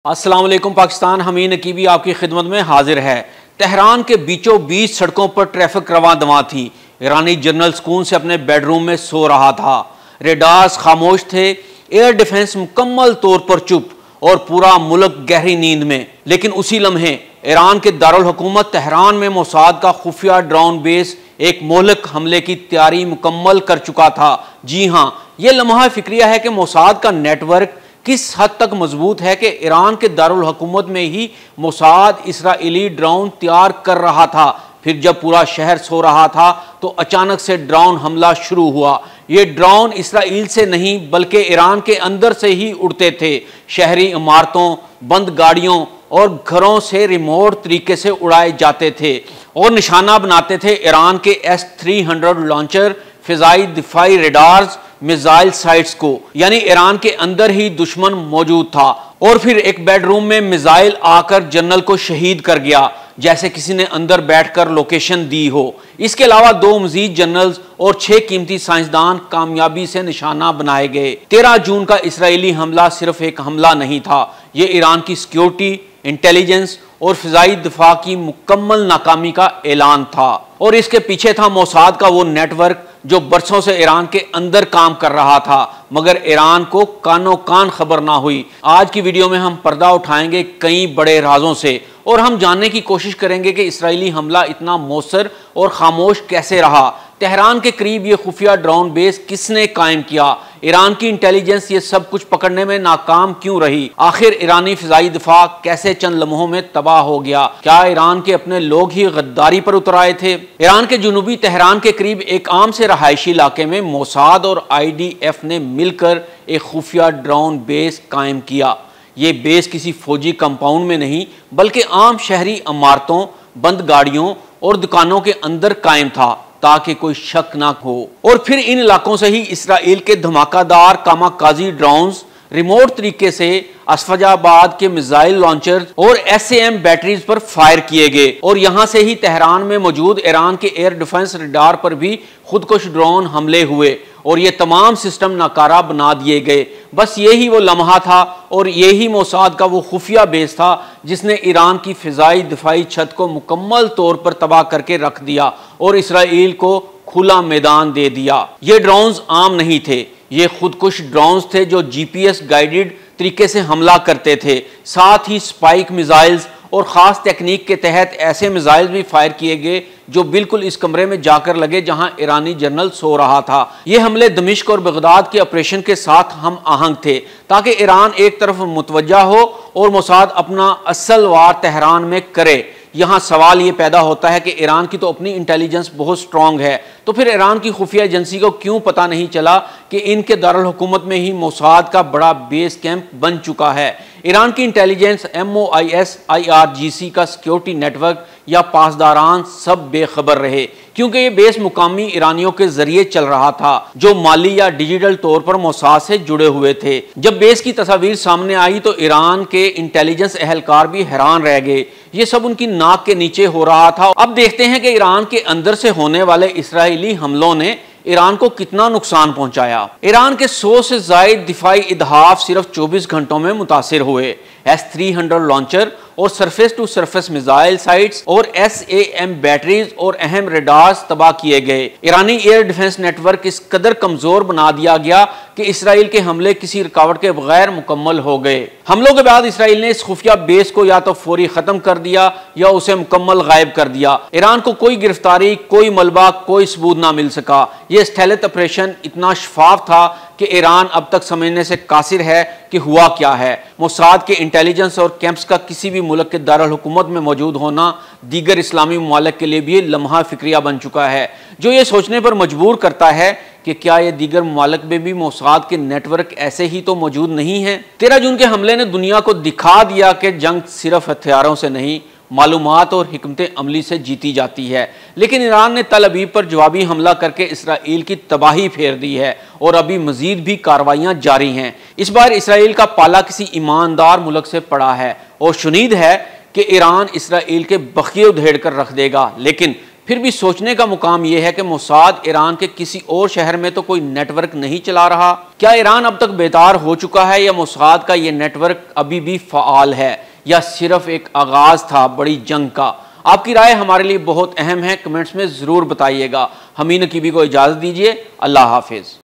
अस्सलाम वालेकुम पाकिस्तान। हमीद नकीबी आपकी खिदमत में हाजिर है। तेहरान के बीचों बीच सड़कों पर ट्रैफिक रवां दवां थी। ईरानी जनरल सुकून से अपने बेडरूम में सो रहा था। रेडार्स खामोश थे, एयर डिफेंस मुकम्मल तौर पर चुप और पूरा मुल्क गहरी नींद में। लेकिन उसी लम्हे ईरान के दारुल हुकूमत तेहरान में मोसाद का खुफिया ड्रोन बेस एक मोहलक हमले की तैयारी मुकम्मल कर चुका था। जी हाँ, यह लम्हा फिक्रिया है कि मोसाद का नेटवर्क किस हद तक मजबूत है कि ईरान के दारुल हुकूमत में ही मोसाद इसराइली ड्रोन तैयार कर रहा था। फिर जब पूरा शहर सो रहा था तो अचानक से ड्रोन हमला शुरू हुआ। ये ड्रोन इसराइल से नहीं बल्कि ईरान के अंदर से ही उड़ते थे। शहरी इमारतों, बंद गाड़ियों और घरों से रिमोट तरीके से उड़ाए जाते थे और निशाना बनाते थे ईरान के S-300 लॉन्चर, फिजाई दिफाई रेडार्स, मिसाइल साइट्स को। यानी ईरान के अंदर ही दुश्मन मौजूद था। और फिर एक बेडरूम में मिसाइल आकर जनरल को शहीद कर गया, जैसे किसी ने अंदर बैठकर लोकेशन दी हो। इसके अलावा 2 मजीद जनरल्स और 6 कीमती साइंसदान कामयाबी से निशाना बनाए गए। 13 जून का इसराइली हमला सिर्फ एक हमला नहीं था, ये ईरान की सिक्योरिटी, इंटेलिजेंस और फिजाई दिफा की मुकम्मल नाकामी का ऐलान था। और इसके पीछे था मोसाद का वो नेटवर्क जो बरसों से ईरान के अंदर काम कर रहा था, मगर ईरान को कानो कान खबर ना हुई। आज की वीडियो में हम पर्दा उठाएंगे कई बड़े राजों से और हम जानने की कोशिश करेंगे कि इसराइली हमला इतना मौसर और खामोश कैसे रहा। तेहरान के करीब ये खुफिया ड्रोन बेस किसने कायम किया? ईरान की इंटेलिजेंस ये सब कुछ पकड़ने में नाकाम क्यों रही? आखिर ईरानी फिजाई दिफा कैसे चंद लम्हों में तबाह हो गया? क्या ईरान के अपने लोग ही गद्दारी पर उतर आए थे? ईरान के जुनूबी तेहरान के करीब एक आम से रहायशी इलाके में मोसाद और IDF ने मिलकर एक खुफिया ड्रोन बेस कायम किया। ये बेस किसी फौजी कंपाउंड में नहीं बल्कि आम शहरी इमारतों, बंद गाड़ियों और दुकानों के अंदर कायम था ताकि कोई शक ना हो। और फिर इन इलाकों से ही इसराइल के धमाकादार कामाकाजी ड्रोन्स रिमोट तरीके से असफजाबाद के मिसाइल लॉन्चर और SAM बैटरीज पर फायर किए गए। और यहां से ही तेहरान में मौजूद ईरान के एयर डिफेंस रडार पर भी खुदकुश ड्रोन हमले हुए और ये तमाम सिस्टम नाकारा बना दिए गए। बस यही वो लम्हा था और यही मोसाद का वो खुफिया बेस था जिसने ईरान की फिजाई दिफाई छत को मुकम्मल तौर पर तबाह करके रख दिया और इसराइल को खुला मैदान दे दिया। ये ड्रोन्स आम नहीं थे, ये खुदकुश ड्रोन्स थे जो GPS गाइडेड तरीके से हमला करते थे। साथ ही स्पाइक मिसाइल्स और ख़ास टेक्निक के तहत ऐसे मिसाइल भी फायर किए गए जो बिल्कुल इस कमरे में जाकर लगे जहां ईरानी जनरल सो रहा था। ये हमले दमिश्क और बगदाद के ऑपरेशन के साथ हम आहंग थे ताकि ईरान एक तरफ मुतवज्जा हो और मोसाद अपना असल वार तेहरान में करे। यहाँ सवाल ये पैदा होता है कि ईरान की तो अपनी इंटेलिजेंस बहुत स्ट्रॉन्ग है, तो फिर ईरान की खुफिया एजेंसी को क्यों पता नहीं चला कि इनके दारुल हुकूमत में ही मोसाद का बड़ा बेस कैंप बन चुका है? ईरान की इंटेलिजेंस, MOIS, IRGC का सिक्योरिटी नेटवर्क या पासदारान सब बेखबर रहे क्योंकि ये बेस मुकामी ईरानियों के जरिए चल रहा था जो माली या डिजिटल तौर पर मोसाद से जुड़े हुए थे। जब बेस की तस्वीर सामने आई तो ईरान के इंटेलिजेंस एहलकार भी हैरान रह गए। ये सब उनकी नाक के नीचे हो रहा था। अब देखते हैं कि ईरान के अंदर से होने वाले इसराइली हमलों ने ईरान को कितना नुकसान पहुंचाया। ईरान के 100 से ज्यादा दिफाई इदहाफ सिर्फ 24 घंटों में मुतासिर हुए। S-300 लॉन्चर और surface to surface missile sites और SAM बैटरीज और अहम रेडार्स तबाह किए गए। ईरानी एयर डिफेंस नेटवर्क इस कदर कमजोर बना दिया गया कि इसराइल के हमले किसी रुकावट के बगैर मुकम्मल हो गए। हमलों के बाद इसराइल ने इस खुफिया बेस को या तो फौरी खत्म कर दिया या उसे मुकम्मल गायब कर दिया। ईरान को कोई गिरफ्तारी, कोई मलबा, कोई सबूत ना मिल सका। यह स्टेल्थ ऑपरेशन इतना शफाफ था कि ईरान अब तक समझने से कासिर है कि हुआ क्या है। मोसाद के इंटेलिजेंस और कैंप्स का किसी भी मुल्क के दारुल हुकूमत में मौजूद होना दीगर इस्लामी ममालिक के लिए भी लम्हा फिक्रिया बन चुका है, जो ये सोचने पर मजबूर करता है कि क्या ये दीगर ममालिक में भी मोसाद के नेटवर्क ऐसे ही तो मौजूद नहीं है। 13 जून के हमले ने दुनिया को दिखा दिया कि जंग सिर्फ हथियारों से नहीं, मालूमात और हिकमत अमली से जीती जाती है। लेकिन ईरान ने तल अबीब पर जवाबी हमला करके इसराइल की तबाही फेर दी है और अभी मजीद भी कार्रवाइयाँ जारी हैं। इस बार इसराइल का पाला किसी ईमानदार मुल्क से पड़ा है और शुनीद है कि ईरान इसराइल के बखिए उधेड़ कर रख देगा। लेकिन फिर भी सोचने का मुकाम यह है कि मोसाद ईरान के किसी और शहर में तो कोई नेटवर्क नहीं चला रहा। क्या ईरान अब तक बेदार हो चुका है या मोसाद का यह नेटवर्क अभी भी फ़ाल है या सिर्फ एक आगाज़ था बड़ी जंग का? आपकी राय हमारे लिए बहुत अहम है, कमेंट्स में ज़रूर बताइएगा। हमीद नकीबी को इजाज़त दीजिए। अल्लाह हाफिज़।